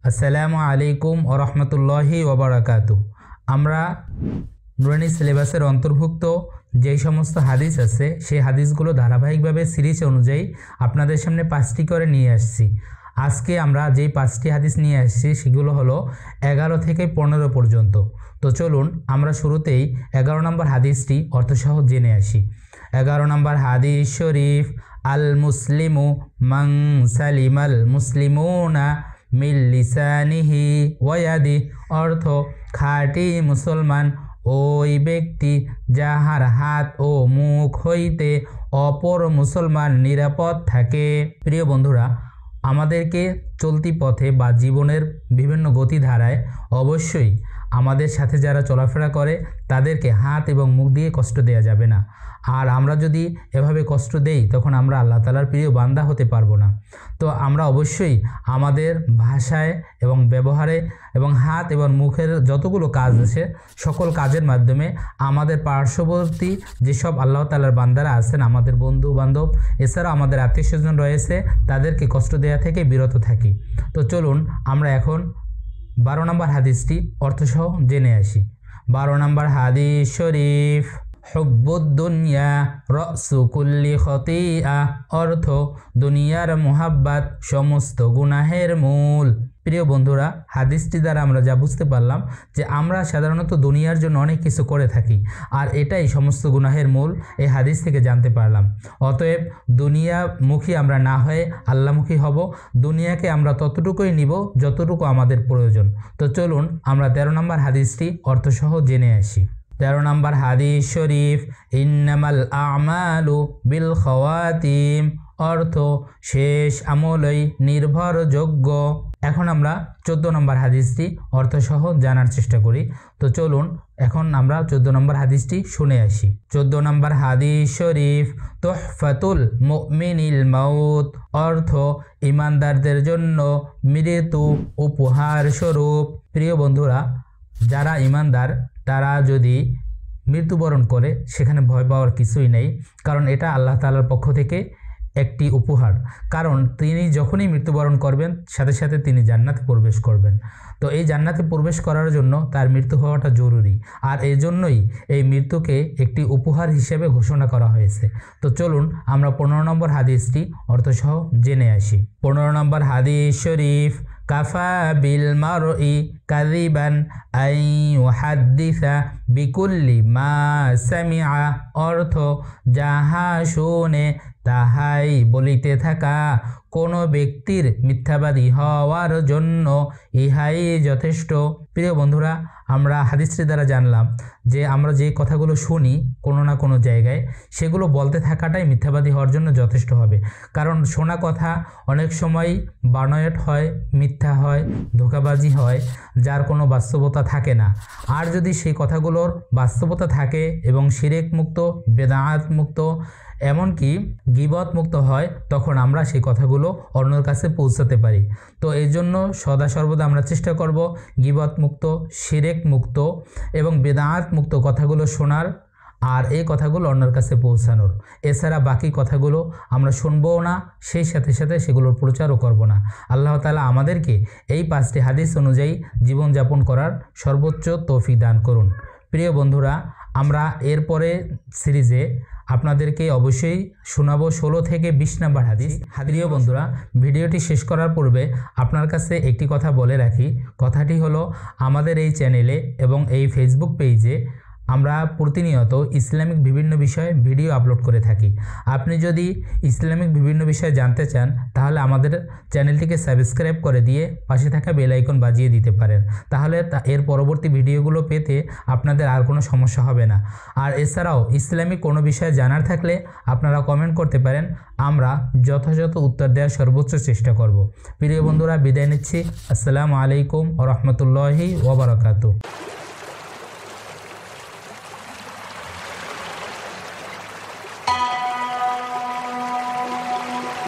আসসালামু আলাইকুম ওয়া রাহমাতুল্লাহি ওয়া বারাকাতুহু। আমরা নুরানি সিলেবাসের অন্তর্ভুক্ত যেই সমস্ত হাদিস আছে সেই হাদিসগুলো ধারাবাহিকভাবে সিরিজ অনুযায়ী আপনাদের সামনে 5টি করে নিয়ে আসছি। আজকে আমরা যেই 5টি হাদিস নিয়ে আসছি সেগুলো হলো 11 থেকে 15 পর্যন্ত। তো চলুন আমরা শুরুতেই 11 নম্বর হাদিসটি অর্থসহ জেনে আসি। 11 নম্বর হাদিস শরীফ, আল মুসলিমু মান সালিমাল মুসলিমুনা মিল লিসানিহি ওয়া ইয়াদি, অর্থ খাঁটি মুসলমান ওই ব্যক্তি যাহার হাত ও মুখ হইতে অপর মুসলমান নিরাপদ থাকে। প্রিয় বন্ধুরা, আমাদেরকে চলতি পথে বা জীবনের বিভিন্ন গতিধারায় অবশ্যই আমাদের সাথে যারা চলাফেরা করে তাদেরকে হাত এবং মুখ দিয়ে কষ্ট দেওয়া যাবে না। আর আমরা যদি এভাবে কষ্ট দেই তখন আমরা আল্লাহ তাআলার প্রিয় বান্দা হতে পারবো না। তো আমরা অবশ্যই আমাদের ভাষায় এবং ব্যবহারে এবং হাত এবং মুখের যতগুলো কাজ আছে সকল কাজের মাধ্যমে আমাদের পার্শ্ববর্তী যেসব আল্লাহ তাআলার বান্দারা আছেন, আমাদের বন্ধু বান্ধব এছাড়াও আমাদের আত্মীয় স্বজন রয়েছে, তাদেরকে কষ্ট দেওয়া থেকে বিরত থাকি। তো চলুন আমরা এখন 12 নম্বর হাদিসটি অর্থসহ জেনে আসি। 12 নম্বর হাদিস শরীফ, হুব্বুদ দুনিয়া রাসু কুল্লি খতিআ, অর্থ দুনিয়ার মুহাব্বত সমস্ত গুনাহের মূল। প্রিয় বন্ধুরা, হাদিসটি দ্বারা আমরা যা বুঝতে পারলাম যে আমরা সাধারণত দুনিয়ার জন্য অনেক কিছু করে থাকি আর এটাই সমস্ত গুনাহের মূল, এই হাদিস থেকে জানতে পারলাম। অতএব দুনিয়ামুখী আমরা না হয়ে আল্লাহমুখী হব, দুনিয়াকে আমরা ততটুকুই নিব যতটুকু আমাদের প্রয়োজন। তো চলুন আমরা 13 নম্বর হাদিসটি অর্থসহ জেনে আসি। 13 নম্বর হাদিস শরীফ, ইন্নামাল আমালু বিল খাওয়াতিম, অর্থ শেষ আমলই নির্ভরযোগ্য। এখন আমরা 14 নম্বর হাদিসটি অর্থসহ জানার চেষ্টা করি। তো চলুন এখন আমরা 14 নম্বর হাদিসটি শুনে আসি। 14 নম্বর হাদিস শরীফ, তুহফাতুল মুমিনিল মাউত, অর্থ ইমানদারদের জন্য মৃত্যু উপহার স্বরূপ। প্রিয় বন্ধুরা, যারা ইমানদার তারা যদি মৃত্যুবরণ করে সেখানে ভয় পাওয়ার কিছুই নেই, কারণ এটা আল্লাহ তাআলার পক্ষ থেকে একটি উপহার। কারণ তিনি যখনই মৃত্যুবরণ করবেন সাথে সাথে তিনি জান্নাতে প্রবেশ করবেন। তো এই জান্নাতে প্রবেশ করার জন্য তার মৃত্যু হওয়াটা জরুরি, আর এই জন্যই এই মৃত্যুকে একটি উপহার হিসেবে ঘোষণা করা হয়েছে। তো চলুন আমরা 15 নম্বর হাদিসটি অর্থসহ জেনে আসি। 15 নম্বর হাদিস শরীফ, কাফা বিল মারই কাযিবান আন ইউহাদ্দিসা বিকুল্লি মা সামিআ, অর্থ যাহা শুনে তাহাই বলিতে থাকা, কোনো ব্যক্তির মিথ্যাবাদী হওয়ার জন্য ইহাই যথেষ্ট। প্রিয় বন্ধুরা, আমরা হাদিসটি দ্বারা জানলাম যে আমরা যে কথাগুলো শুনি কোনো না কোনো জায়গায় সেগুলো বলতে থাকাটাই মিথ্যাবাদী হওয়ার জন্য যথেষ্ট হবে। কারণ শোনা কথা অনেক সময় বানোয়াট হয়, মিথ্যা হয়, ধোঁকাবাজি হয়, যার কোনো বাস্তবতা থাকে না। আর যদি সেই কথাগুলোর বাস্তবতা থাকে এবং শিরক মুক্ত, বেদাত মুক্ত, এমনকি গীবত মুক্ত হয়, তখন আমরা সেই কথাগুলো অন্যের কাছে পৌঁছাতে পারি। তো এই জন্য সদা সর্বদা আমরা চেষ্টা করব গীবত মুক্ত, শিরক মুক্ত এবং বেদাত মুক্ত কথাগুলো শোনার আর এই কথাগুলো অন্যের কাছে পৌঁছানোর। এছাড়া বাকি কথাগুলো আমরা শুনবও না, সেই সাথে সাথে সেগুলোর প্রচারও করব না। আল্লাহ তাআলা আমাদেরকে এই 5টি হাদিস অনুযায়ী জীবনযাপন করার সর্বোচ্চ তৌফিক দান করুন। প্রিয় বন্ধুরা, আমরা এরপরে সিরিজে আপনাদেরকে অবশ্যই শোনাবো 16 থেকে 20 নম্বর হাদিস। প্রিয় বন্ধুরা, ভিডিওটি শেষ করার পূর্বে আপনার কাছে একটি কথা বলে রাখি। কথাটি হলো, আমাদের এই চ্যানেলে এবং এই ফেসবুক পেজে আমরা প্রতিনিয়ত ইসলামিক বিভিন্ন বিষয়ে ভিডিও আপলোড করে থাকি। আপনি যদি ইসলামিক বিভিন্ন বিষয়ে জানতে চান তাহলে আমাদের চ্যানেলটিকে সাবস্ক্রাইব করে দিয়ে পাশে থাকা বেল আইকন বাজিয়ে দিতে পারেন, তাহলে এর পরবর্তী ভিডিওগুলো পেতে আপনাদের আর কোনো সমস্যা হবে না। আর এছাড়াও ইসলামিক কোনো বিষয়ে জানার থাকলে আপনারা কমেন্ট করতে পারেন, আমরা যথাযথ উত্তর দেওয়ার সর্বোচ্চ চেষ্টা করব। প্রিয় বন্ধুরা, বিদায় নিচ্ছি। আসসালামু আলাইকুম ওয়া রাহমাতুল্লাহি ওয়া বারাকাতুহু।